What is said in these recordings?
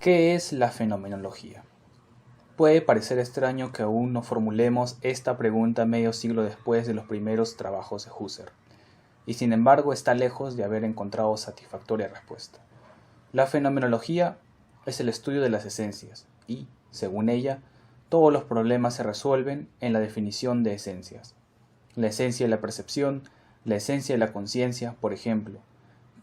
¿Qué es la fenomenología? Puede parecer extraño que aún no formulemos esta pregunta medio siglo después de los primeros trabajos de Husserl, y sin embargo está lejos de haber encontrado satisfactoria respuesta. La fenomenología es el estudio de las esencias y, según ella, todos los problemas se resuelven en la definición de esencias. La esencia de la percepción, la esencia de la conciencia, por ejemplo.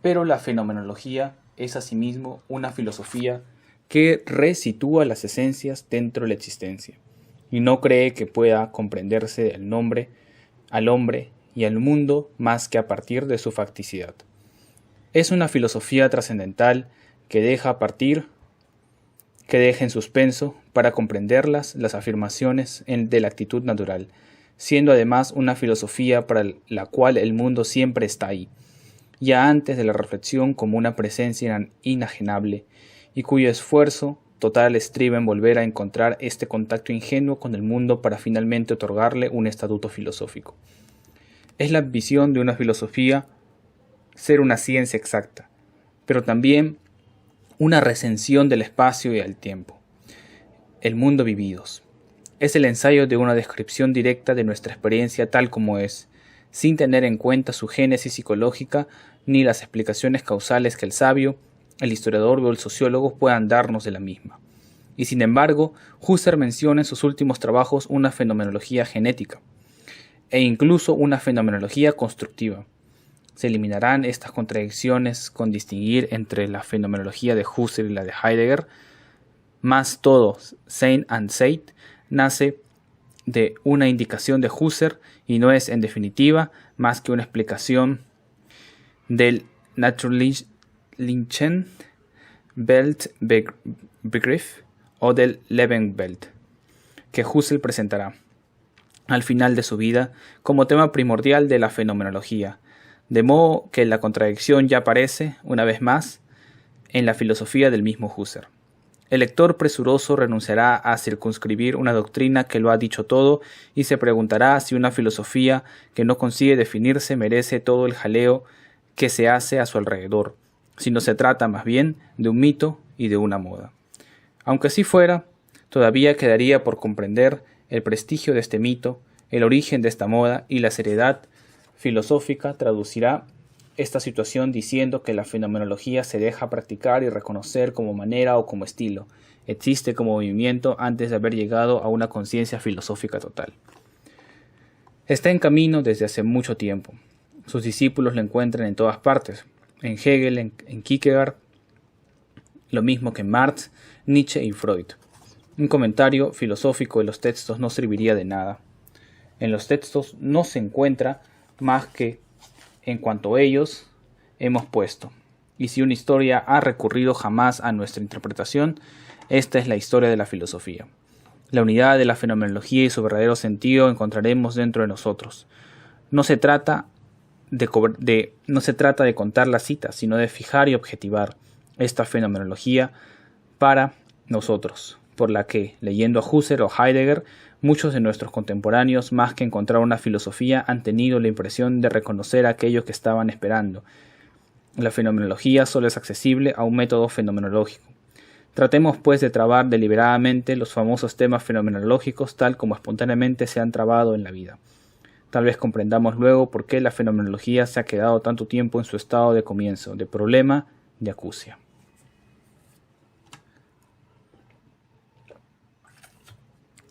Pero la fenomenología es asimismo una filosofía que resitúa las esencias dentro de la existencia y no cree que pueda comprenderse al hombre y al mundo más que a partir de su facticidad. Es una filosofía trascendental que deja en suspenso para comprenderlas las afirmaciones de la actitud natural, siendo además una filosofía para la cual el mundo siempre está ahí, ya antes de la reflexión como una presencia inajenable, y cuyo esfuerzo total estriba en volver a encontrar este contacto ingenuo con el mundo para finalmente otorgarle un estatuto filosófico. Es la visión de una filosofía ser una ciencia exacta, pero también una recensión del espacio y del tiempo, el mundo vividos. Es el ensayo de una descripción directa de nuestra experiencia tal como es, sin tener en cuenta su génesis psicológica ni las explicaciones causales que el sabio, el historiador o el sociólogo puedan darnos de la misma. Y sin embargo, Husserl menciona en sus últimos trabajos una fenomenología genética, e incluso una fenomenología constructiva. Se eliminarán estas contradicciones con distinguir entre la fenomenología de Husserl y la de Heidegger, más todo, Sein and Zeit, nace de una indicación de Husserl y no es, en definitiva, más que una explicación del Natürlichen Weltbegriff o del Lebenswelt, que Husserl presentará al final de su vida como tema primordial de la fenomenología, de modo que la contradicción ya aparece, una vez más, en la filosofía del mismo Husserl. El lector presuroso renunciará a circunscribir una doctrina que lo ha dicho todo y se preguntará si una filosofía que no consigue definirse merece todo el jaleo que se hace a su alrededor, si no se trata más bien de un mito y de una moda. Aunque así fuera, todavía quedaría por comprender el prestigio de este mito, el origen de esta moda y la seriedad filosófica traducirá esta situación diciendo que la fenomenología se deja practicar y reconocer como manera o como estilo, existe como movimiento antes de haber llegado a una conciencia filosófica total. Está en camino desde hace mucho tiempo. Sus discípulos lo encuentran en todas partes, en Hegel, en Kierkegaard, lo mismo que en Marx, Nietzsche y Freud. Un comentario filosófico de los textos no serviría de nada. En los textos no se encuentra más que en cuanto a ellos hemos puesto. Y si una historia ha recurrido jamás a nuestra interpretación, esta es la historia de la filosofía. La unidad de la fenomenología y su verdadero sentido encontraremos dentro de nosotros. No se trata de contar las citas, sino de fijar y objetivar esta fenomenología para nosotros, por la que, leyendo a Husserl o Heidegger, muchos de nuestros contemporáneos, más que encontrar una filosofía, han tenido la impresión de reconocer aquello que estaban esperando. La fenomenología solo es accesible a un método fenomenológico. Tratemos, pues, de trabar deliberadamente los famosos temas fenomenológicos tal como espontáneamente se han trabado en la vida. Tal vez comprendamos luego por qué la fenomenología se ha quedado tanto tiempo en su estado de comienzo, de problema, de acusia.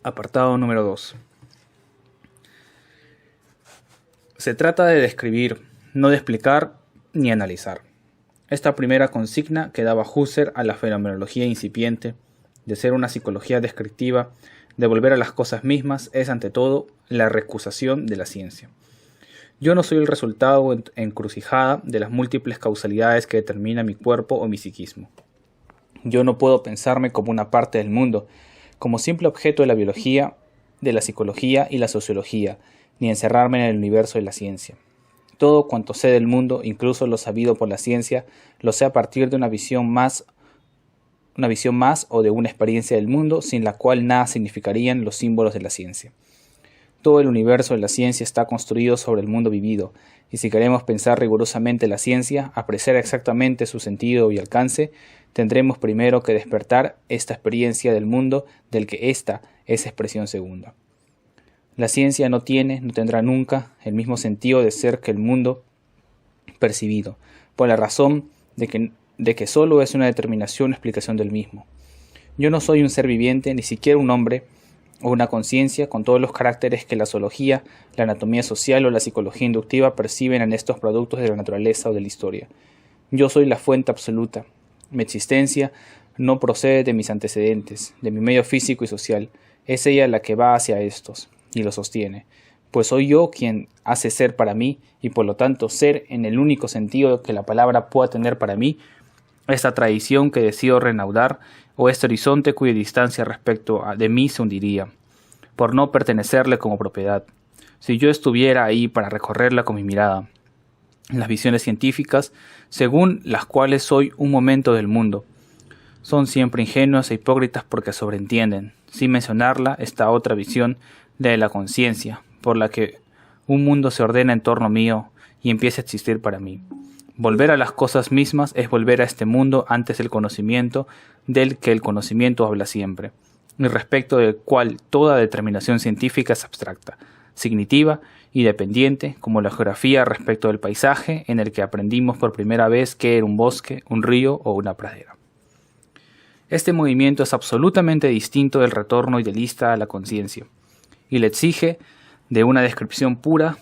Apartado número 2. Se trata de describir, no de explicar ni analizar. Esta primera consigna que daba Husserl a la fenomenología incipiente, de ser una psicología descriptiva, de volver a las cosas mismas, es ante todo la recusación de la ciencia. Yo no soy el resultado encrucijada de las múltiples causalidades que determinan mi cuerpo o mi psiquismo. Yo no puedo pensarme como una parte del mundo, como simple objeto de la biología, de la psicología y la sociología, ni encerrarme en el universo de la ciencia. Todo cuanto sé del mundo, incluso lo sabido por la ciencia, lo sé a partir de una visión más o de una experiencia del mundo, sin la cual nada significarían los símbolos de la ciencia. Todo el universo de la ciencia está construido sobre el mundo vivido, y si queremos pensar rigurosamente la ciencia, apreciar exactamente su sentido y alcance, tendremos primero que despertar esta experiencia del mundo del que ésta es expresión segunda. La ciencia no tendrá nunca el mismo sentido de ser que el mundo percibido, por la razón de que solo es una determinación o explicación del mismo. Yo no soy un ser viviente, ni siquiera un hombre o una conciencia con todos los caracteres que la zoología, la anatomía social o la psicología inductiva perciben en estos productos de la naturaleza o de la historia. Yo soy la fuente absoluta. Mi existencia no procede de mis antecedentes, de mi medio físico y social. Es ella la que va hacia estos y lo sostiene, pues soy yo quien hace ser para mí y por lo tanto ser en el único sentido que la palabra pueda tener para mí, esta tradición que decido reanudar o este horizonte cuya distancia respecto de mí se hundiría, por no pertenecerle como propiedad. Si yo estuviera ahí para recorrerla con mi mirada, las visiones científicas, según las cuales soy un momento del mundo, son siempre ingenuas e hipócritas porque sobreentienden, sin mencionarla, esta otra visión de la conciencia, por la que un mundo se ordena en torno mío y empieza a existir para mí. Volver a las cosas mismas es volver a este mundo antes del conocimiento del que el conocimiento habla siempre, y respecto del cual toda determinación científica es abstracta, significativa y dependiente, como la geografía respecto del paisaje en el que aprendimos por primera vez qué era un bosque, un río o una pradera. Este movimiento es absolutamente distinto del retorno idealista a la conciencia, y le exige de una descripción pura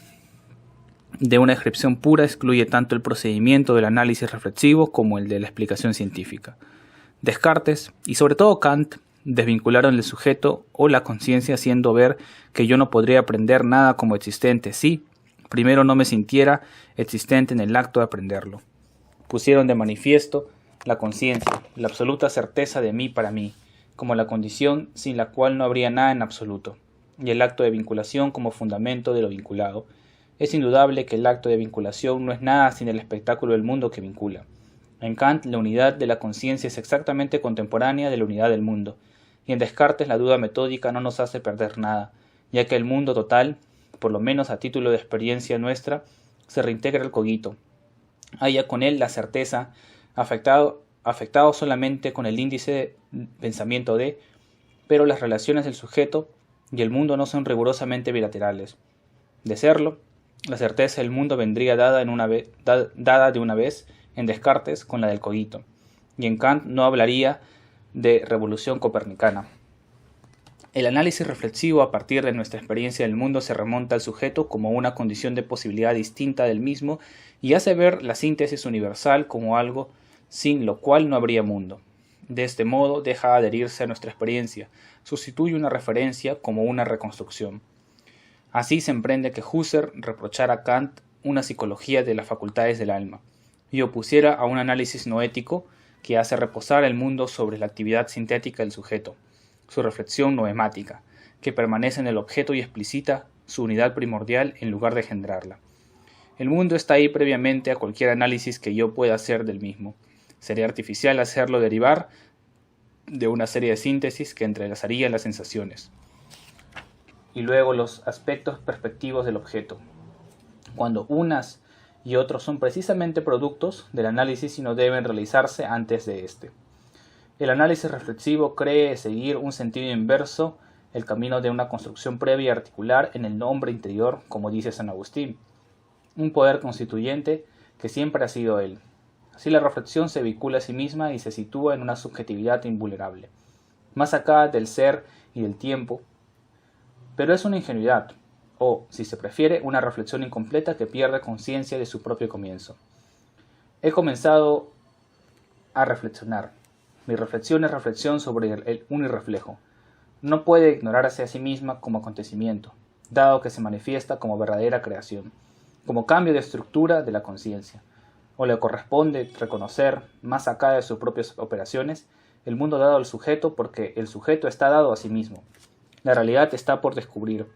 excluye tanto el procedimiento del análisis reflexivo como el de la explicación científica. Descartes, y sobre todo Kant, desvincularon el sujeto o la conciencia haciendo ver que yo no podría aprender nada como existente si, primero, no me sintiera existente en el acto de aprenderlo. Pusieron de manifiesto la conciencia, la absoluta certeza de mí para mí, como la condición sin la cual no habría nada en absoluto, y el acto de vinculación como fundamento de lo vinculado. Es indudable que el acto de vinculación no es nada sin el espectáculo del mundo que vincula. En Kant, la unidad de la conciencia es exactamente contemporánea de la unidad del mundo, y en Descartes la duda metódica no nos hace perder nada, ya que el mundo total, por lo menos a título de experiencia nuestra, se reintegra al cogito. Haya con él la certeza, afectado solamente con el índice de pensamiento de, pero las relaciones del sujeto y el mundo no son rigurosamente bilaterales. De serlo, la certeza del mundo vendría dada de una vez en Descartes con la del cogito, y en Kant no hablaría de revolución copernicana. El análisis reflexivo a partir de nuestra experiencia del mundo se remonta al sujeto como una condición de posibilidad distinta del mismo y hace ver la síntesis universal como algo sin lo cual no habría mundo. De este modo deja adherirse a nuestra experiencia, sustituye una referencia como una reconstrucción. Así se emprende que Husserl reprochara a Kant una psicología de las facultades del alma y opusiera a un análisis noético que hace reposar el mundo sobre la actividad sintética del sujeto, su reflexión noemática, que permanece en el objeto y explicita su unidad primordial en lugar de generarla. El mundo está ahí previamente a cualquier análisis que yo pueda hacer del mismo. Sería artificial hacerlo derivar de una serie de síntesis que entrelazaría las sensaciones y luego los aspectos perspectivos del objeto, cuando unas y otros son precisamente productos del análisis y no deben realizarse antes de éste. El análisis reflexivo cree seguir un sentido inverso, el camino de una construcción previa y articular en el hombre interior, como dice San Agustín, un poder constituyente que siempre ha sido él. Así la reflexión se vincula a sí misma y se sitúa en una subjetividad invulnerable, más acá del ser y del tiempo, pero es una ingenuidad, o, si se prefiere, una reflexión incompleta que pierde conciencia de su propio comienzo. He comenzado a reflexionar. Mi reflexión es reflexión sobre el unirreflejo. No puede ignorarse a sí misma como acontecimiento, dado que se manifiesta como verdadera creación, como cambio de estructura de la conciencia. O le corresponde reconocer, más acá de sus propias operaciones, el mundo dado al sujeto porque el sujeto está dado a sí mismo. La realidad está por describir,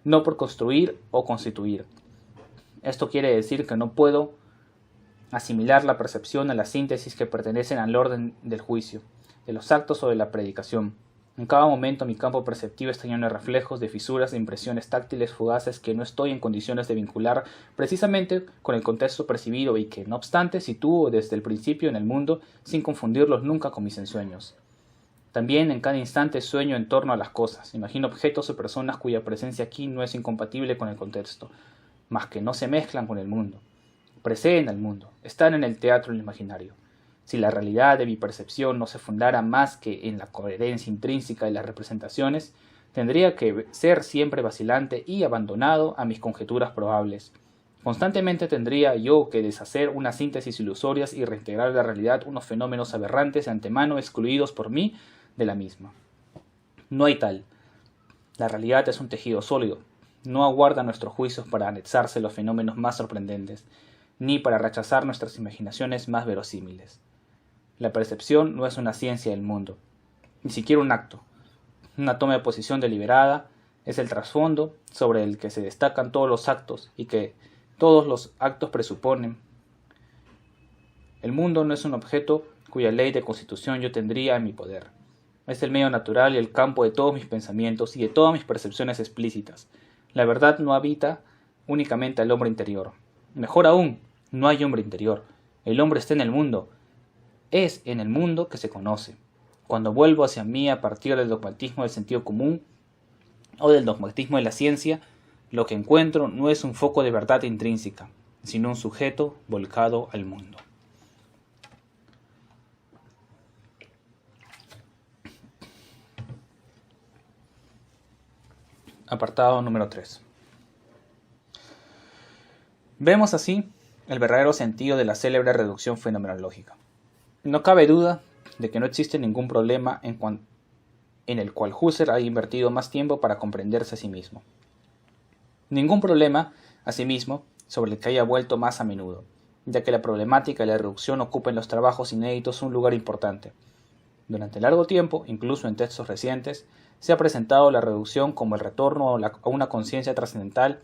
no por construir o constituir. Esto quiere decir que no puedo asimilar la percepción a la síntesis que pertenecen al orden del juicio, de los actos o de la predicación. En cada momento mi campo perceptivo está lleno de reflejos, de fisuras, de impresiones táctiles fugaces que no estoy en condiciones de vincular precisamente con el contexto percibido y que, no obstante, sitúo desde el principio en el mundo sin confundirlos nunca con mis ensueños. También en cada instante sueño en torno a las cosas, imagino objetos o personas cuya presencia aquí no es incompatible con el contexto, mas que no se mezclan con el mundo. Preceden al mundo, están en el teatro del imaginario. Si la realidad de mi percepción no se fundara más que en la coherencia intrínseca de las representaciones, tendría que ser siempre vacilante y abandonado a mis conjeturas probables. Constantemente tendría yo que deshacer unas síntesis ilusorias y reintegrar en la realidad unos fenómenos aberrantes de antemano excluidos por mí de la misma. No hay tal. La realidad es un tejido sólido. No aguarda nuestros juicios para anexarse los fenómenos más sorprendentes, ni para rechazar nuestras imaginaciones más verosímiles. La percepción no es una ciencia del mundo, ni siquiera un acto. Una toma de posición deliberada es el trasfondo sobre el que se destacan todos los actos y que todos los actos presuponen. El mundo no es un objeto cuya ley de constitución yo tendría en mi poder. Es el medio natural y el campo de todos mis pensamientos y de todas mis percepciones explícitas. La verdad no habita únicamente al hombre interior. Mejor aún, no hay hombre interior. El hombre está en el mundo. Es en el mundo que se conoce. Cuando vuelvo hacia mí a partir del dogmatismo del sentido común o del dogmatismo de la ciencia, lo que encuentro no es un foco de verdad intrínseca, sino un sujeto volcado al mundo. Apartado número 3. Vemos así el verdadero sentido de la célebre reducción fenomenológica. No cabe duda de que no existe ningún problema en el cual Husserl ha invertido más tiempo para comprenderse a sí mismo. Ningún problema, asimismo, sobre el que haya vuelto más a menudo, ya que la problemática de la reducción ocupa en los trabajos inéditos un lugar importante. Durante largo tiempo, incluso en textos recientes, se ha presentado la reducción como el retorno a una conciencia trascendental,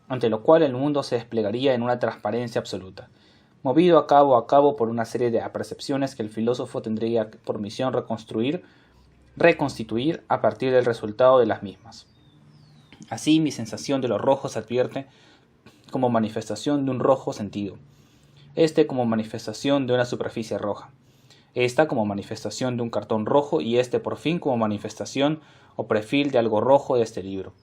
ante lo cual el mundo se desplegaría en una transparencia absoluta, movido a cabo por una serie de apercepciones que el filósofo tendría por misión reconstituir a partir del resultado de las mismas. Así, mi sensación de lo rojo se advierte como manifestación de un rojo sentido, este como manifestación de una superficie roja, esta como manifestación de un cartón rojo y este por fin como manifestación o perfil de algo rojo de este libro.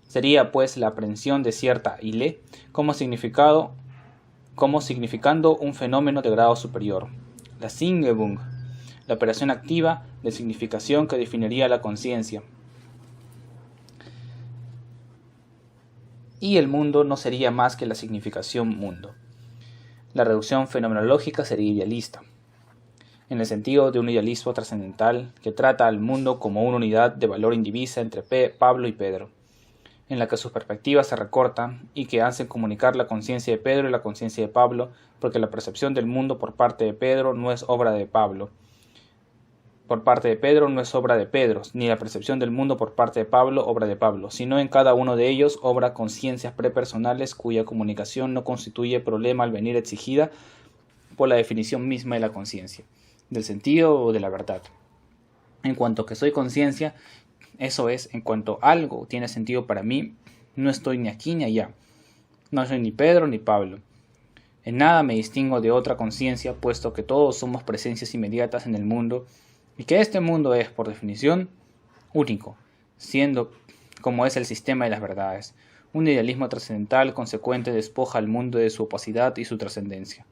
Sería pues la aprehensión de cierta ile como significando un fenómeno de grado superior, la Singebung, la operación activa de significación que definiría la conciencia. Y el mundo no sería más que la significación mundo. La reducción fenomenológica sería idealista, en el sentido de un idealismo trascendental que trata al mundo como una unidad de valor indivisa entre Pablo y Pedro, en la que sus perspectivas se recortan y que hacen comunicar la conciencia de Pedro y la conciencia de Pablo, porque la percepción del mundo por parte de Pedro no es obra de Pablo. Por parte de Pedro no es obra de Pedro, ni la percepción del mundo por parte de Pablo obra de Pablo, sino en cada uno de ellos obra conciencias prepersonales cuya comunicación no constituye problema al venir exigida por la definición misma de la conciencia, del sentido o de la verdad. En cuanto que soy conciencia, eso es, en cuanto algo tiene sentido para mí, no estoy ni aquí ni allá. No soy ni Pedro ni Pablo. En nada me distingo de otra conciencia, puesto que todos somos presencias inmediatas en el mundo, y que este mundo es, por definición, único, siendo, como es el sistema de las verdades, un idealismo trascendental consecuente despoja al mundo de su opacidad y su trascendencia.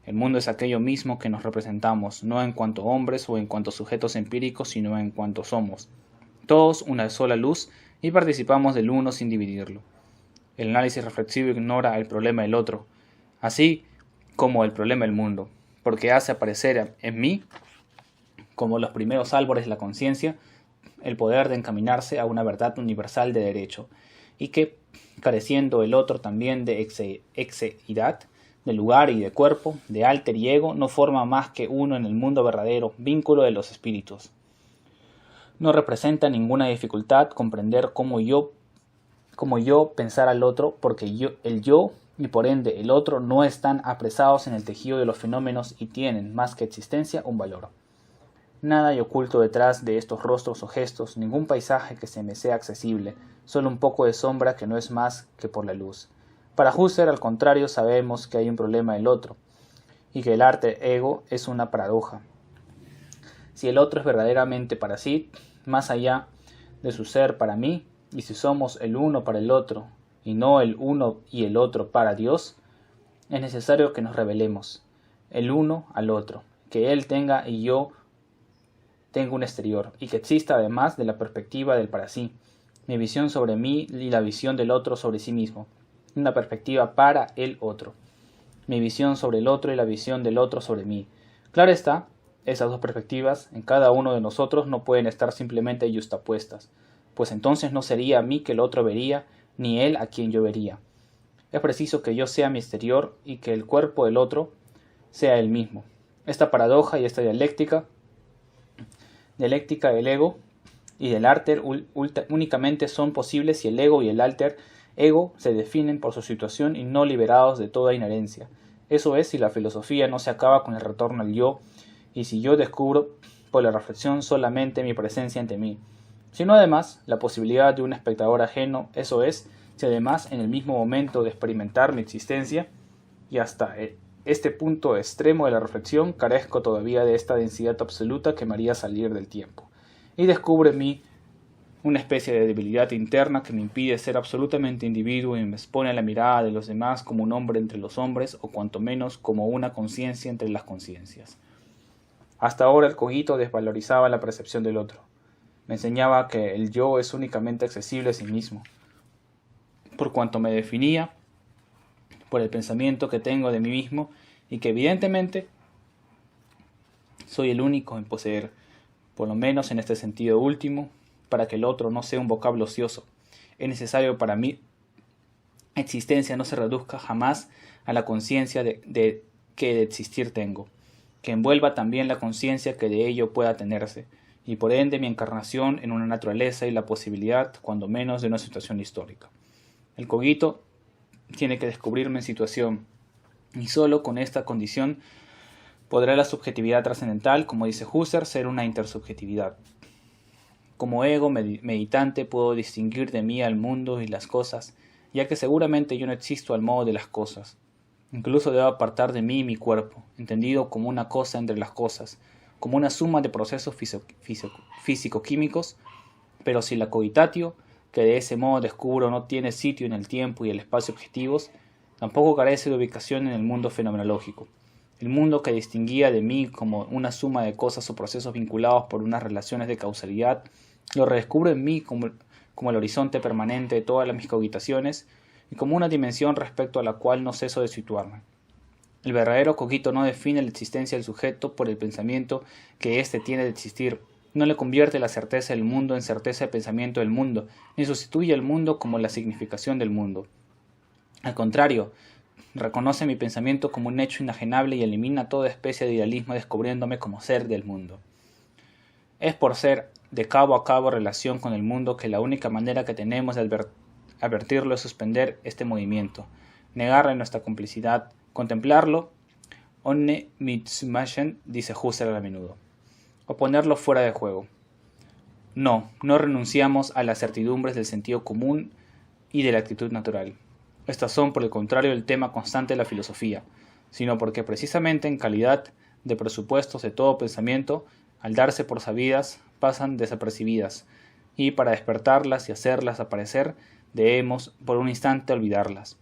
El mundo es aquello mismo que nos representamos, no en cuanto hombres o en cuanto sujetos empíricos, sino en cuanto somos. Todos una sola luz y participamos del uno sin dividirlo. El análisis reflexivo ignora el problema del otro, así como el problema del mundo, porque hace aparecer en mí, como los primeros árboles de la conciencia, el poder de encaminarse a una verdad universal de derecho, y que, careciendo el otro también de exeidad, de lugar y de cuerpo, de alter y ego, no forma más que uno en el mundo verdadero, vínculo de los espíritus. No representa ninguna dificultad comprender cómo yo pensar al otro, porque el yo y por ende el otro no están apresados en el tejido de los fenómenos y tienen, más que existencia, un valor. Nada hay oculto detrás de estos rostros o gestos, ningún paisaje que se me sea accesible, solo un poco de sombra que no es más que por la luz. Para Husserl, al contrario, sabemos que hay un problema del otro, y que el arte ego es una paradoja. Si el otro es verdaderamente para sí, más allá de su ser para mí, y si somos el uno para el otro, y no el uno y el otro para Dios, es necesario que nos revelemos, el uno al otro, que Él tenga y yo tengo un exterior, y que exista además de la perspectiva del para sí, mi visión sobre mí y la visión del otro sobre sí mismo, una perspectiva para el otro, mi visión sobre el otro y la visión del otro sobre mí. Claro está, esas dos perspectivas en cada uno de nosotros no pueden estar simplemente yuxtapuestas, pues entonces no sería a mí que el otro vería, ni él a quien yo vería. Es preciso que yo sea mi exterior y que el cuerpo del otro sea el mismo. Esta paradoja y esta dialéctica del ego y del alter únicamente son posibles si el ego y el alter ego se definen por su situación y no liberados de toda inherencia. Eso es si la filosofía no se acaba con el retorno al yo y si yo descubro por la reflexión solamente mi presencia ante mí, sino además la posibilidad de un espectador ajeno, eso es, si además en el mismo momento de experimentar mi existencia y hasta este punto extremo de la reflexión carezco todavía de esta densidad absoluta que me haría salir del tiempo, y descubre en mí una especie de debilidad interna que me impide ser absolutamente individuo y me expone a la mirada de los demás como un hombre entre los hombres o cuanto menos como una conciencia entre las conciencias. Hasta ahora el cogito desvalorizaba la percepción del otro. Me enseñaba que el yo es únicamente accesible a sí mismo, por cuanto me definía por el pensamiento que tengo de mí mismo y que evidentemente soy el único en poseer, por lo menos en este sentido último, para que el otro no sea un vocablo ocioso. Es necesario para mí existencia no se reduzca jamás a la conciencia de que de existir tengo, que envuelva también la conciencia que de ello pueda tenerse, y por ende mi encarnación en una naturaleza y la posibilidad, cuando menos, de una situación histórica. El cogito tiene que descubrirme en situación, y sólo con esta condición podrá la subjetividad trascendental, como dice Husserl, ser una intersubjetividad. Como ego meditante puedo distinguir de mí al mundo y las cosas, ya que seguramente yo no existo al modo de las cosas. Incluso debo apartar de mí mi cuerpo, entendido como una cosa entre las cosas, como una suma de procesos físico-químicos, pero si la cogitatio, que de ese modo descubro, no tiene sitio en el tiempo y el espacio objetivos, tampoco carece de ubicación en el mundo fenomenológico. El mundo que distinguía de mí como una suma de cosas o procesos vinculados por unas relaciones de causalidad, lo redescubro en mí como el horizonte permanente de todas mis cogitaciones y como una dimensión respecto a la cual no ceso de situarme. El verdadero cogito no define la existencia del sujeto por el pensamiento que éste tiene de existir, no le convierte la certeza del mundo en certeza de pensamiento del mundo, ni sustituye el mundo como la significación del mundo. Al contrario, reconoce mi pensamiento como un hecho inajenable y elimina toda especie de idealismo descubriéndome como ser del mundo. Es por ser de cabo a cabo relación con el mundo que la única manera que tenemos de advertirlo es suspender este movimiento, negarle nuestra complicidad, contemplarlo, onne mitsumashen, dice Husserl a menudo, o ponerlo fuera de juego. No renunciamos a las certidumbres del sentido común y de la actitud natural. Estas son, por el contrario, el tema constante de la filosofía, sino porque precisamente en calidad de presupuestos de todo pensamiento, al darse por sabidas, pasan desapercibidas, y para despertarlas y hacerlas aparecer, debemos por un instante olvidarlas.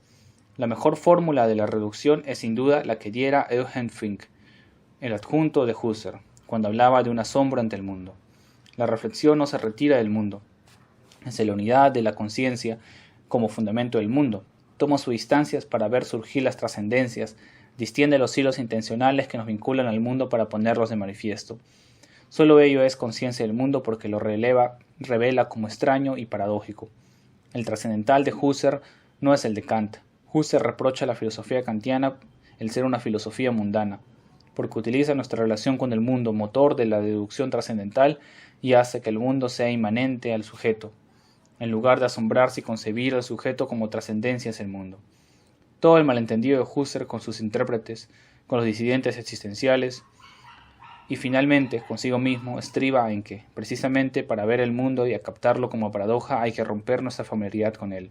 La mejor fórmula de la reducción es sin duda la que diera Eugen Fink, el adjunto de Husserl, cuando hablaba de un asombro ante el mundo. La reflexión no se retira del mundo, es la unidad de la conciencia como fundamento del mundo. Toma sus distancias para ver surgir las trascendencias, distiende los hilos intencionales que nos vinculan al mundo para ponerlos de manifiesto. Solo ello es conciencia del mundo porque lo revela como extraño y paradójico. El trascendental de Husserl no es el de Kant. Husserl reprocha a la filosofía kantiana el ser una filosofía mundana, porque utiliza nuestra relación con el mundo, motor de la deducción trascendental, y hace que el mundo sea inmanente al sujeto, en lugar de asombrarse y concebir al sujeto como trascendencia hacia el mundo. Todo el malentendido de Husserl con sus intérpretes, con los disidentes existenciales, Y finalmente, consigo mismo, estriba en que, precisamente para ver el mundo y captarlo como paradoja, hay que romper nuestra familiaridad con él.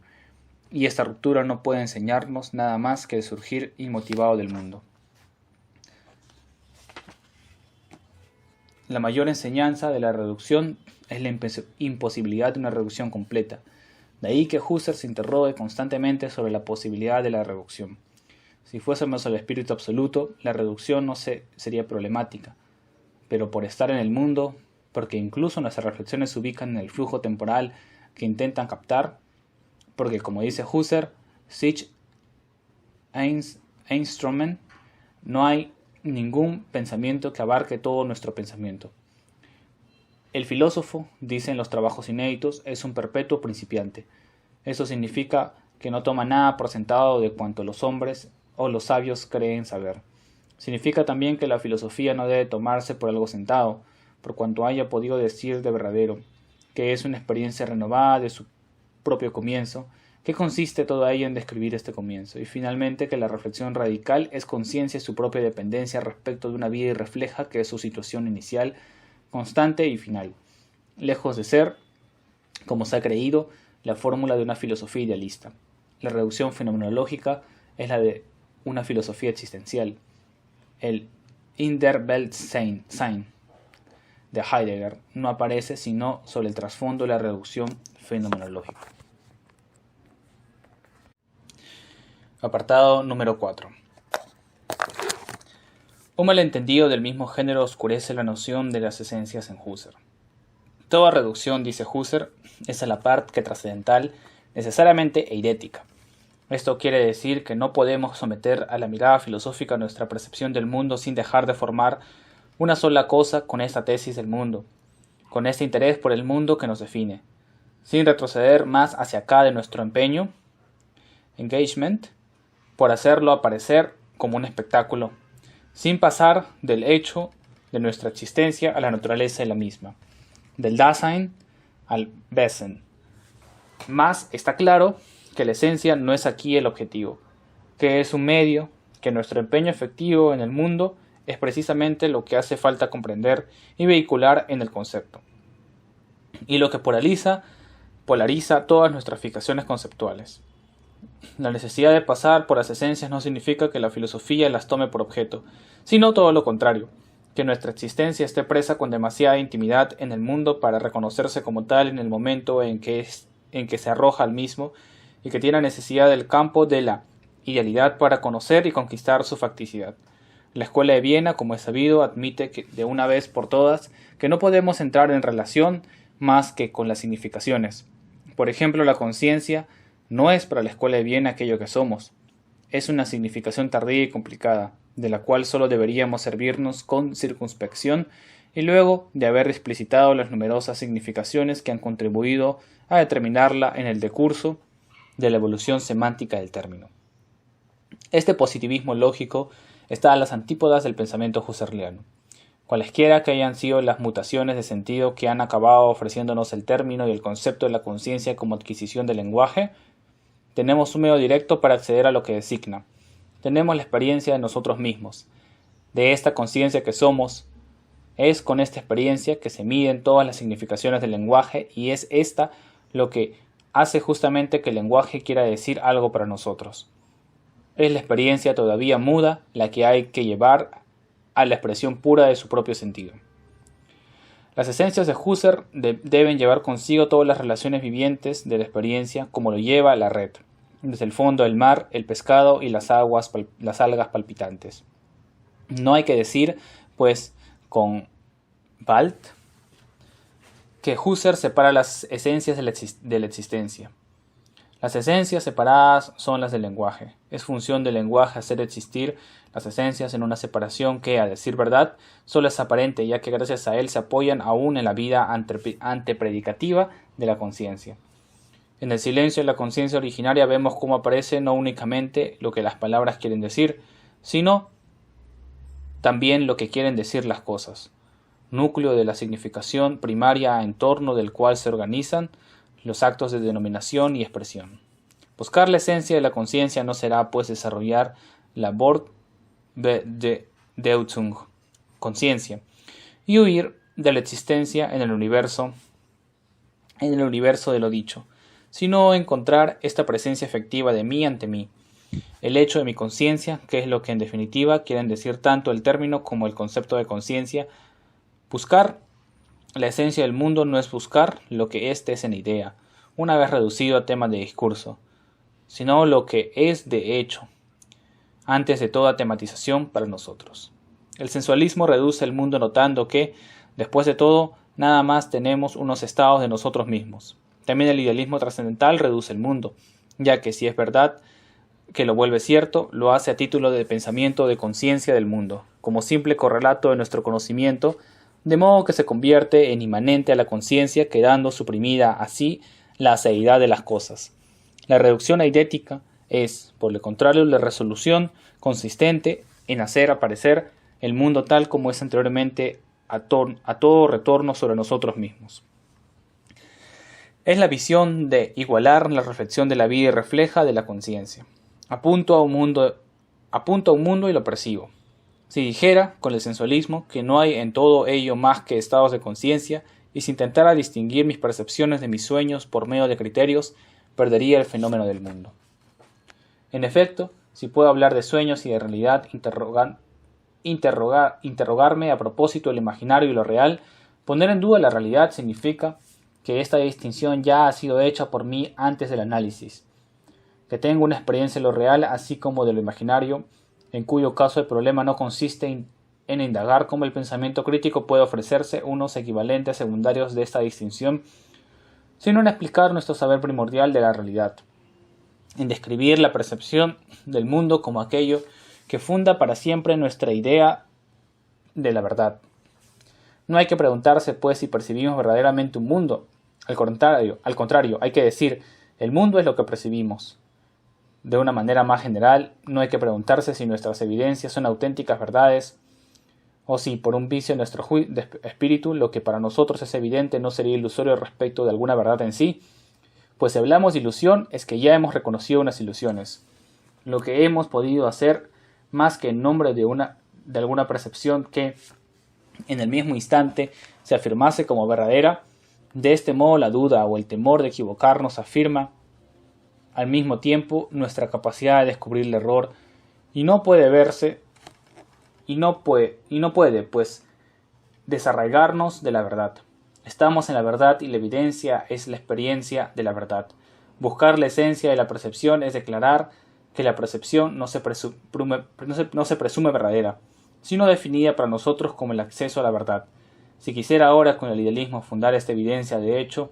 Y esta ruptura no puede enseñarnos nada más que el surgir inmotivado del mundo. La mayor enseñanza de la reducción es la imposibilidad de una reducción completa. De ahí que Husserl se interrogue constantemente sobre la posibilidad de la reducción. Si fuésemos al espíritu absoluto, la reducción no sería problemática. Pero por estar en el mundo, porque incluso nuestras reflexiones se ubican en el flujo temporal que intentan captar, porque como dice Husserl, sich Einströmen, no hay ningún pensamiento que abarque todo nuestro pensamiento. El filósofo, dicen los trabajos inéditos, es un perpetuo principiante. Eso significa que no toma nada por sentado de cuanto los hombres o los sabios creen saber. Significa también que la filosofía no debe tomarse por algo sentado, por cuanto haya podido decir de verdadero, que es una experiencia renovada de su propio comienzo, que consiste toda ella en describir este comienzo, y finalmente que la reflexión radical es conciencia de su propia dependencia respecto de una vida y refleja que es su situación inicial, constante y final, lejos de ser, como se ha creído, la fórmula de una filosofía idealista. La reducción fenomenológica es la de una filosofía existencial. El In der Weltsein de Heidegger no aparece sino sobre el trasfondo de la reducción fenomenológica. Apartado número 4. Un malentendido del mismo género oscurece la noción de las esencias en Husserl. Toda reducción, dice Husserl, es a la par que trascendental, necesariamente eidetica. Esto quiere decir que no podemos someter a la mirada filosófica nuestra percepción del mundo sin dejar de formar una sola cosa con esta tesis del mundo, con este interés por el mundo que nos define, sin retroceder más hacia acá de nuestro empeño, engagement, por hacerlo aparecer como un espectáculo, sin pasar del hecho de nuestra existencia a la naturaleza de la misma, del Dasein al Wesen. Más está claro que la esencia no es aquí el objetivo, que es un medio, que nuestro empeño efectivo en el mundo es precisamente lo que hace falta comprender y vehicular en el concepto, y lo que polariza todas nuestras fijaciones conceptuales. La necesidad de pasar por las esencias no significa que la filosofía las tome por objeto, sino todo lo contrario, que nuestra existencia esté presa con demasiada intimidad en el mundo para reconocerse como tal en el momento en que se arroja al mismo, y que tiene necesidad del campo de la idealidad para conocer y conquistar su facticidad. La Escuela de Viena, como es sabido, admite que de una vez por todas que no podemos entrar en relación más que con las significaciones. Por ejemplo, la conciencia no es para la Escuela de Viena aquello que somos. Es una significación tardía y complicada, de la cual solo deberíamos servirnos con circunspección y luego de haber explicitado las numerosas significaciones que han contribuido a determinarla en el decurso de la evolución semántica del término. Este positivismo lógico está a las antípodas del pensamiento husserliano. Cualesquiera que hayan sido las mutaciones de sentido que han acabado ofreciéndonos el término y el concepto de la conciencia como adquisición del lenguaje, tenemos un medio directo para acceder a lo que designa. Tenemos la experiencia de nosotros mismos, de esta conciencia que somos. Es con esta experiencia que se miden todas las significaciones del lenguaje, y es esta lo que hace justamente que el lenguaje quiera decir algo para nosotros. Es la experiencia todavía muda la que hay que llevar a la expresión pura de su propio sentido. Las esencias de Husserl deben llevar consigo todas las relaciones vivientes de la experiencia, como lo lleva la red, desde el fondo del mar, el pescado y las algas palpitantes. No hay que decir, pues, con Wald, que Husserl separa las esencias de la existencia. Las esencias separadas son las del lenguaje. Es función del lenguaje hacer existir las esencias en una separación que, a decir verdad, solo es aparente, ya que gracias a él se apoyan aún en la vida antepredicativa de la conciencia. En el silencio de la conciencia originaria vemos cómo aparece no únicamente lo que las palabras quieren decir, sino también lo que quieren decir las cosas, núcleo de la significación primaria en torno del cual se organizan los actos de denominación y expresión. Buscar la esencia de la conciencia no será, pues, desarrollar la Wortbedeutung, conciencia, y huir de la existencia en el universo de lo dicho, sino encontrar esta presencia efectiva de mí ante mí, el hecho de mi conciencia, que es lo que en definitiva quieren decir tanto el término como el concepto de conciencia. Buscar la esencia del mundo no es buscar lo que éste es en idea, una vez reducido a temas de discurso, sino lo que es de hecho, antes de toda tematización para nosotros. El sensualismo reduce el mundo notando que, después de todo, nada más tenemos unos estados de nosotros mismos. También el idealismo trascendental reduce el mundo, ya que si es verdad que lo vuelve cierto, lo hace a título de pensamiento de conciencia del mundo, como simple correlato de nuestro conocimiento, de modo que se convierte en inmanente a la conciencia, quedando suprimida así la aceidad de las cosas. La reducción eidética es, por el contrario, la resolución consistente en hacer aparecer el mundo tal como es anteriormente a todo retorno sobre nosotros mismos. Es la visión de igualar la reflexión de la vida y refleja de la conciencia. Apunto a un mundo y lo percibo. Si dijera, con el sensualismo, que no hay en todo ello más que estados de conciencia, y si intentara distinguir mis percepciones de mis sueños por medio de criterios, perdería el fenómeno del mundo. En efecto, si puedo hablar de sueños y de realidad, interrogarme a propósito del imaginario y lo real, poner en duda la realidad significa que esta distinción ya ha sido hecha por mí antes del análisis, que tengo una experiencia de lo real así como de lo imaginario, en cuyo caso el problema no consiste en indagar cómo el pensamiento crítico puede ofrecerse unos equivalentes secundarios de esta distinción, sino en explicar nuestro saber primordial de la realidad, en describir la percepción del mundo como aquello que funda para siempre nuestra idea de la verdad. No hay que preguntarse, pues, si percibimos verdaderamente un mundo. Al contrario, hay que decir, el mundo es lo que percibimos. De una manera más general, no hay que preguntarse si nuestras evidencias son auténticas verdades, o si, por un vicio de nuestro espíritu, lo que para nosotros es evidente no sería ilusorio respecto de alguna verdad en sí. Pues si hablamos de ilusión, es que ya hemos reconocido unas ilusiones. Lo que hemos podido hacer, más que en nombre de alguna percepción que, en el mismo instante, se afirmase como verdadera, de este modo la duda o el temor de equivocarnos afirma al mismo tiempo nuestra capacidad de descubrir el error y no puede, pues, desarraigarnos de la verdad. Estamos en la verdad y la evidencia es la experiencia de la verdad. Buscar la esencia de la percepción es declarar que la percepción no se presume verdadera, sino definida para nosotros como el acceso a la verdad. Si quisiera ahora con el idealismo fundar esta evidencia de hecho,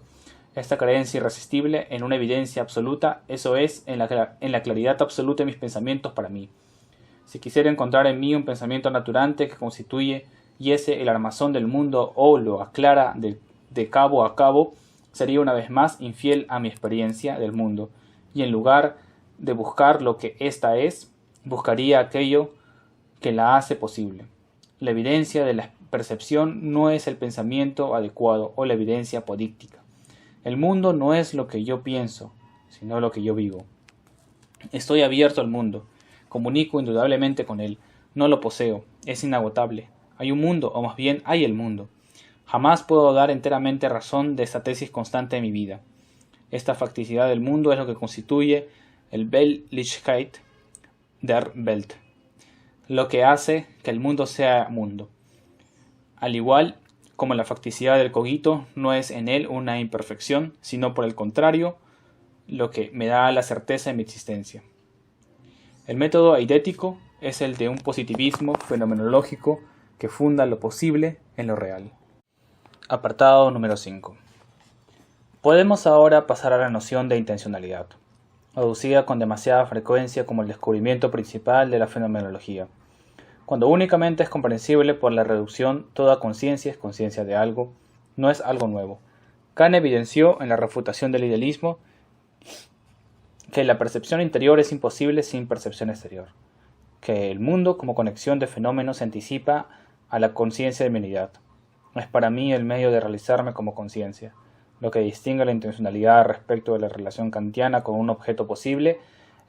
esta creencia irresistible en una evidencia absoluta, eso es, en la claridad absoluta de mis pensamientos para mí. Si quisiera encontrar en mí un pensamiento naturante que constituye el armazón del mundo o lo aclara de cabo a cabo, sería una vez más infiel a mi experiencia del mundo, y en lugar de buscar lo que ésta es, buscaría aquello que la hace posible. La evidencia de la percepción no es el pensamiento adecuado o la evidencia apodíctica. El mundo no es lo que yo pienso, sino lo que yo vivo. Estoy abierto al mundo, comunico indudablemente con él, no lo poseo, es inagotable. Hay un mundo, o más bien hay el mundo. Jamás puedo dar enteramente razón de esta tesis constante de mi vida. Esta facticidad del mundo es lo que constituye el Weltlichkeit der Welt, lo que hace que el mundo sea mundo. Al igual como la facticidad del cogito no es en él una imperfección, sino por el contrario, lo que me da la certeza de mi existencia. El método eidético es el de un positivismo fenomenológico que funda lo posible en lo real. Apartado número 5. Podemos ahora pasar a la noción de intencionalidad, aducida con demasiada frecuencia como el descubrimiento principal de la fenomenología. Cuando únicamente es comprensible por la reducción, toda conciencia es conciencia de algo, no es algo nuevo. Kant evidenció en la refutación del idealismo que la percepción interior es imposible sin percepción exterior, que el mundo como conexión de fenómenos se anticipa a la conciencia de mi unidad. Es para mí el medio de realizarme como conciencia. Lo que distingue la intencionalidad respecto de la relación kantiana con un objeto posible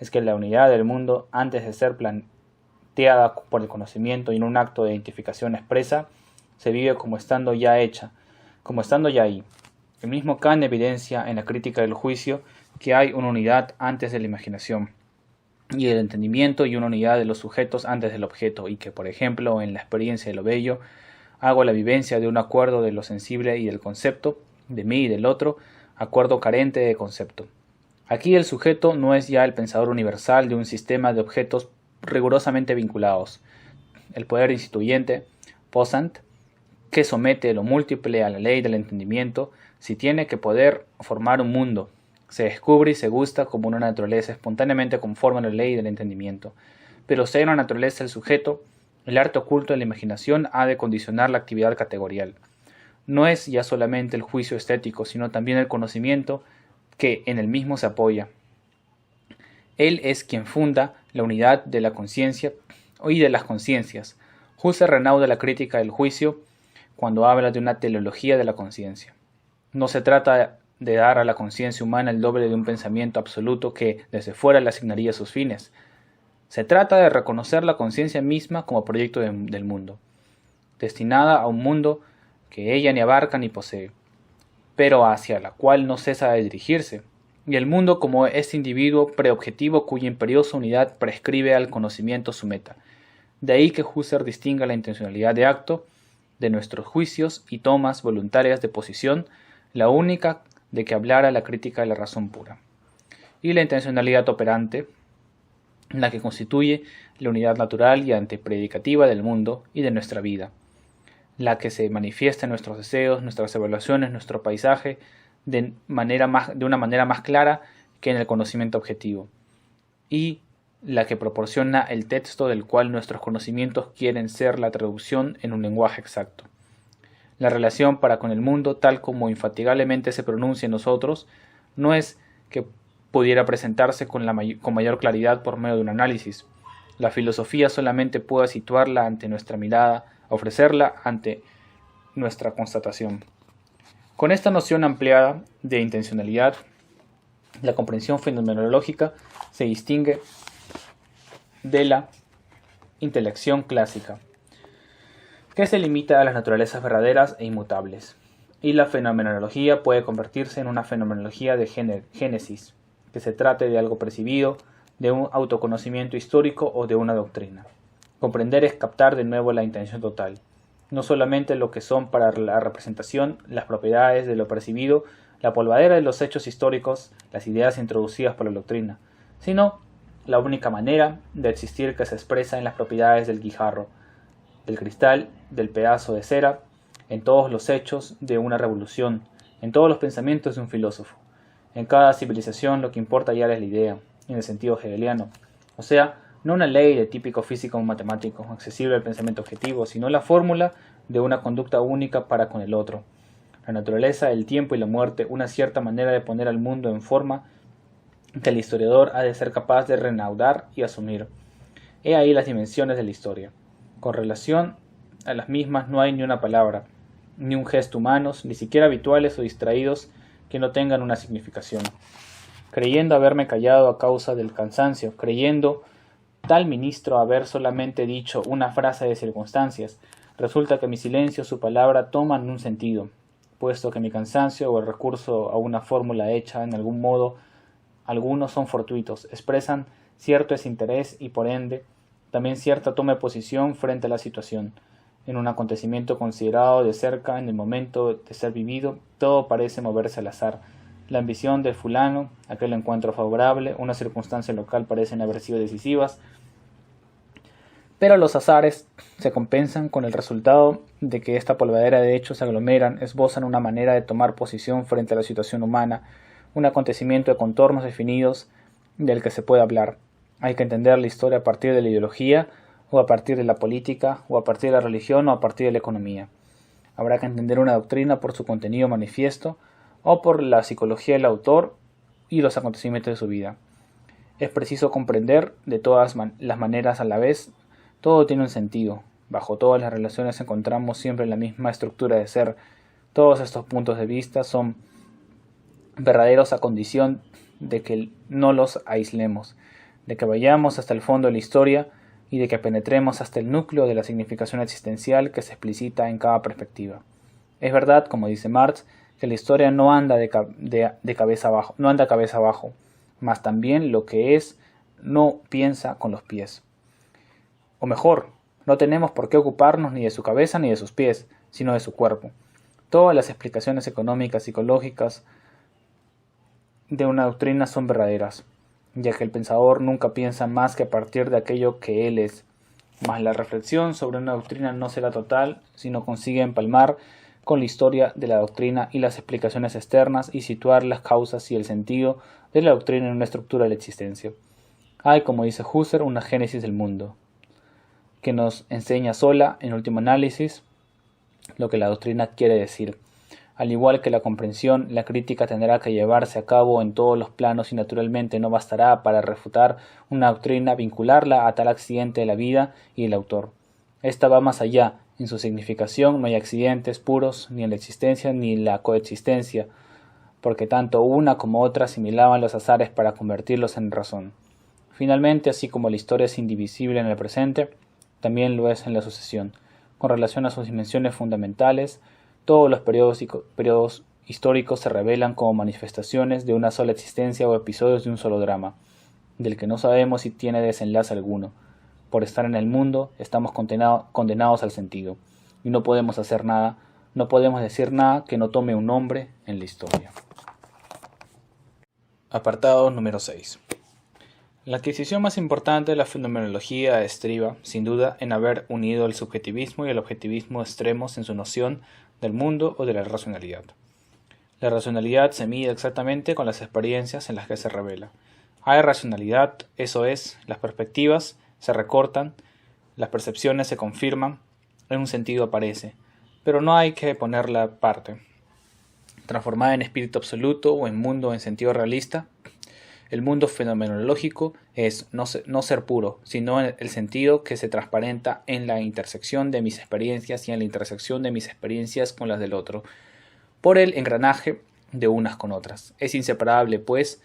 es que la unidad del mundo, antes de ser planteada por el conocimiento y en un acto de identificación expresa, se vive como estando ya hecha, como estando ya ahí. El mismo Kant evidencia en la crítica del juicio que hay una unidad antes de la imaginación y el entendimiento y una unidad de los sujetos antes del objeto, y que, por ejemplo, en la experiencia de lo bello, hago la vivencia de un acuerdo de lo sensible y del concepto, de mí y del otro, acuerdo carente de concepto. Aquí el sujeto no es ya el pensador universal de un sistema de objetos rigurosamente vinculados, el poder instituyente, posant, que somete lo múltiple a la ley del entendimiento, si tiene que poder formar un mundo, se descubre y se gusta como una naturaleza espontáneamente conforme a la ley del entendimiento. Pero sea una naturaleza el sujeto, el arte oculto de la imaginación ha de condicionar la actividad categorial. No es ya solamente el juicio estético, sino también el conocimiento que en el mismo se apoya. Él es quien funda la unidad de la conciencia y de las conciencias. Husserl reanuda la crítica del juicio cuando habla de una teleología de la conciencia. No se trata de dar a la conciencia humana el doble de un pensamiento absoluto que desde fuera le asignaría sus fines. Se trata de reconocer la conciencia misma como proyecto del mundo, destinada a un mundo que ella ni abarca ni posee, pero hacia la cual no cesa de dirigirse, y el mundo como ese individuo preobjetivo cuya imperiosa unidad prescribe al conocimiento su meta. De ahí que Husserl distinga la intencionalidad de acto de nuestros juicios y tomas voluntarias de posición, la única de que hablara la crítica de la razón pura, y la intencionalidad operante, la que constituye la unidad natural y antepredicativa del mundo y de nuestra vida, la que se manifiesta en nuestros deseos, nuestras evaluaciones, nuestro paisaje, de una manera más clara que en el conocimiento objetivo, y la que proporciona el texto del cual nuestros conocimientos quieren ser la traducción en un lenguaje exacto. La relación para con el mundo, tal como infatigablemente se pronuncia en nosotros, no es que pudiera presentarse con mayor claridad por medio de un análisis. La filosofía solamente puede situarla ante nuestra mirada, ofrecerla ante nuestra constatación. Con esta noción ampliada de intencionalidad, la comprensión fenomenológica se distingue de la intelección clásica, que se limita a las naturalezas verdaderas e inmutables, y la fenomenología puede convertirse en una fenomenología de génesis, que se trate de algo percibido, de un autoconocimiento histórico o de una doctrina. Comprender es captar de nuevo la intención total, no solamente lo que son para la representación, las propiedades de lo percibido, la polvadera de los hechos históricos, las ideas introducidas por la doctrina, sino la única manera de existir que se expresa en las propiedades del guijarro, del cristal, del pedazo de cera, en todos los hechos de una revolución, en todos los pensamientos de un filósofo. En cada civilización lo que importa ya es la idea, en el sentido hegeliano, o sea, no una ley de típico físico o matemático accesible al pensamiento objetivo, sino la fórmula de una conducta única para con el otro. La naturaleza, el tiempo y la muerte, una cierta manera de poner al mundo en forma que el historiador ha de ser capaz de reanudar y asumir. He ahí las dimensiones de la historia. Con relación a las mismas no hay ni una palabra, ni un gesto humanos, ni siquiera habituales o distraídos, que no tengan una significación. Creyendo haberme callado a causa del cansancio, creyendo tal ministro haber solamente dicho una frase de circunstancias, resulta que mi silencio o su palabra toman un sentido, puesto que mi cansancio o el recurso a una fórmula hecha en algún modo, algunos son fortuitos, expresan cierto desinterés y por ende también cierta toma de posición frente a la situación. En un acontecimiento considerado de cerca en el momento de ser vivido, todo parece moverse al azar. La ambición de fulano, aquel encuentro favorable, una circunstancia local parecen haber sido decisivas, pero los azares se compensan con el resultado de que esta polvadera de hechos se aglomeran, esbozan una manera de tomar posición frente a la situación humana, un acontecimiento de contornos definidos del que se puede hablar. Hay que entender la historia a partir de la ideología, o a partir de la política, o a partir de la religión, o a partir de la economía. Habrá que entender una doctrina por su contenido manifiesto, o por la psicología del autor y los acontecimientos de su vida. Es preciso comprender de todas las maneras a la vez. Todo tiene un sentido. Bajo todas las relaciones encontramos siempre la misma estructura de ser. Todos estos puntos de vista son verdaderos a condición de que no los aislemos, de que vayamos hasta el fondo de la historia y de que penetremos hasta el núcleo de la significación existencial que se explicita en cada perspectiva. Es verdad, como dice Marx, que la historia no anda cabeza abajo, mas también lo que es no piensa con los pies. O mejor, no tenemos por qué ocuparnos ni de su cabeza ni de sus pies, sino de su cuerpo. Todas las explicaciones económicas, psicológicas de una doctrina son verdaderas, ya que el pensador nunca piensa más que a partir de aquello que él es. Mas la reflexión sobre una doctrina no será total si no consigue empalmar con la historia de la doctrina y las explicaciones externas y situar las causas y el sentido de la doctrina en una estructura de la existencia. Hay, como dice Husserl, una génesis del mundo, que nos enseña sola, en último análisis, lo que la doctrina quiere decir. Al igual que la comprensión, la crítica tendrá que llevarse a cabo en todos los planos y naturalmente no bastará para refutar una doctrina vincularla a tal accidente de la vida y el autor. Esta va más allá. En su significación no hay accidentes puros, ni en la existencia ni en la coexistencia, porque tanto una como otra asimilaban los azares para convertirlos en razón. Finalmente, así como la historia es indivisible en el presente, también lo es en la sucesión. Con relación a sus dimensiones fundamentales, todos los periodos históricos se revelan como manifestaciones de una sola existencia o episodios de un solo drama, del que no sabemos si tiene desenlace alguno. Por estar en el mundo, estamos condenados al sentido, y no podemos hacer nada, no podemos decir nada que no tome un nombre en la historia. Apartado número 6. La adquisición más importante de la fenomenología estriba, sin duda, en haber unido el subjetivismo y el objetivismo extremos en su noción del mundo o de la racionalidad. La racionalidad se mide exactamente con las experiencias en las que se revela. Hay racionalidad, eso es, las perspectivas se recortan, las percepciones se confirman, en un sentido aparece, pero no hay que ponerla aparte. Transformada en espíritu absoluto o en mundo en sentido realista, el mundo fenomenológico es no ser puro, sino en el sentido que se transparenta en la intersección de mis experiencias y en la intersección de mis experiencias con las del otro, por el engranaje de unas con otras. Es inseparable, pues,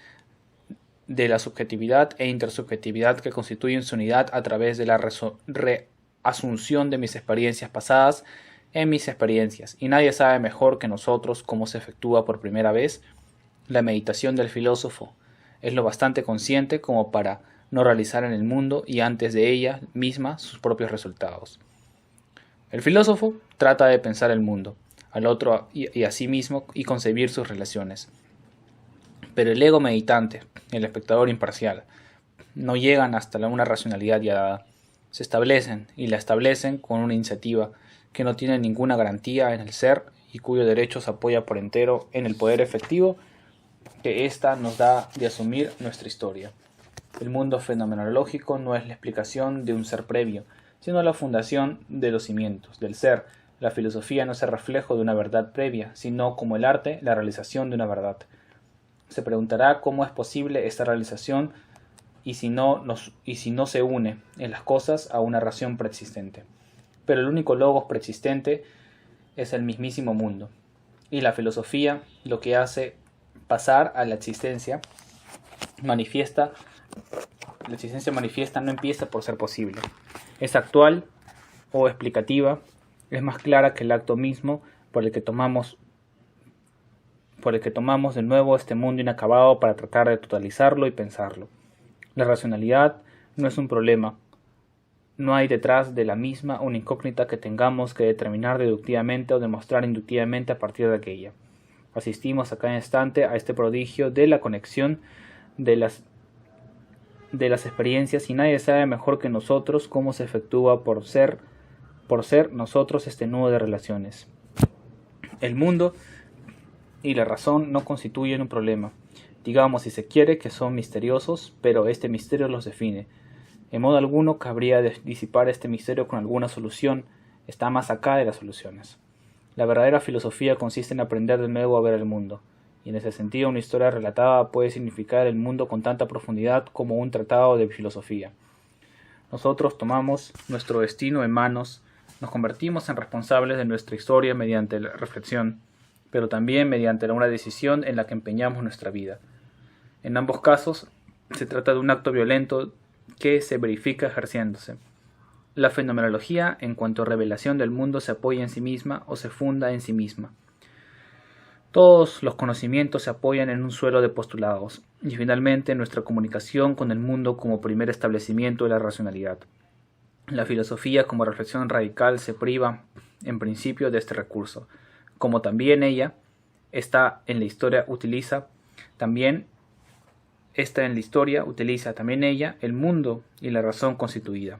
de la subjetividad e intersubjetividad que constituyen su unidad a través de la reasunción de mis experiencias pasadas en mis experiencias, y nadie sabe mejor que nosotros cómo se efectúa por primera vez la meditación del filósofo. Es lo bastante consciente como para no realizar en el mundo y antes de ella misma sus propios resultados. El filósofo trata de pensar el mundo, al otro y a sí mismo y concebir sus relaciones. Pero el ego meditante, el espectador imparcial, no llegan hasta una racionalidad ya dada. Se establecen y la establecen con una iniciativa que no tiene ninguna garantía en el ser y cuyo derecho se apoya por entero en el poder efectivo que ésta nos da de asumir nuestra historia. El mundo fenomenológico no es la explicación de un ser previo, sino la fundación de los cimientos del ser. La filosofía no es el reflejo de una verdad previa, sino como el arte, la realización de una verdad. Se preguntará cómo es posible esta realización y si no se une en las cosas a una razón preexistente. Pero el único logos preexistente es el mismísimo mundo. Y la filosofía lo que hace pasar a la existencia manifiesta no empieza por ser posible. Es actual o explicativa, es más clara que el acto mismo por el que tomamos de nuevo este mundo inacabado para tratar de totalizarlo y pensarlo. La racionalidad no es un problema. No hay detrás de la misma una incógnita que tengamos que determinar deductivamente o demostrar inductivamente a partir de aquella. Asistimos a cada instante a este prodigio de la conexión de las experiencias y nadie sabe mejor que nosotros cómo se efectúa por ser nosotros este nudo de relaciones. El mundo y la razón no constituyen un problema. Digamos, si se quiere, que son misteriosos, pero este misterio los define. En modo alguno cabría disipar este misterio con alguna solución, está más acá de las soluciones. La verdadera filosofía consiste en aprender de nuevo a ver el mundo, y en ese sentido una historia relatada puede significar el mundo con tanta profundidad como un tratado de filosofía. Nosotros tomamos nuestro destino en manos, nos convertimos en responsables de nuestra historia mediante la reflexión, pero también mediante una decisión en la que empeñamos nuestra vida. En ambos casos se trata de un acto violento que se verifica ejerciéndose. La fenomenología, en cuanto a revelación del mundo, se apoya en sí misma o se funda en sí misma. Todos los conocimientos se apoyan en un suelo de postulados, y finalmente nuestra comunicación con el mundo como primer establecimiento de la racionalidad. La filosofía como reflexión radical se priva, en principio, de este recurso, como también ella está en la historia utiliza también ella el mundo y la razón constituida.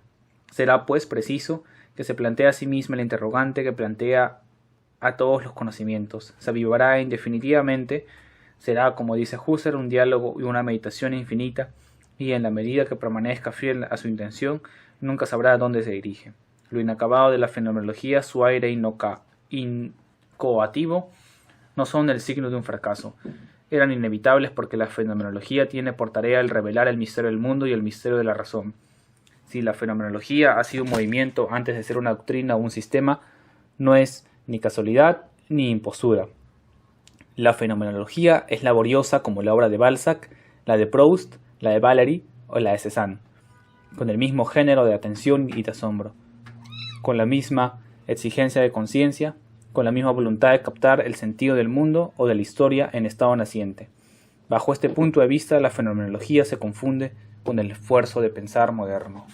Será pues preciso que se plantee a sí misma el interrogante que plantea a todos los conocimientos. Se avivará indefinitivamente, será, como dice Husserl, un diálogo y una meditación infinita, y en la medida que permanezca fiel a su intención, nunca sabrá a dónde se dirige. Lo inacabado de la fenomenología, su aire incoativo, no son el signo de un fracaso. Eran inevitables porque la fenomenología tiene por tarea el revelar el misterio del mundo y el misterio de la razón. Si la fenomenología ha sido un movimiento antes de ser una doctrina o un sistema, no es ni casualidad ni impostura. La fenomenología es laboriosa como la obra de Balzac, la de Proust, la de Valéry o la de Cézanne, con el mismo género de atención y de asombro, con la misma exigencia de conciencia, con la misma voluntad de captar el sentido del mundo o de la historia en estado naciente. Bajo este punto de vista, la fenomenología se confunde con el esfuerzo del pensar moderno.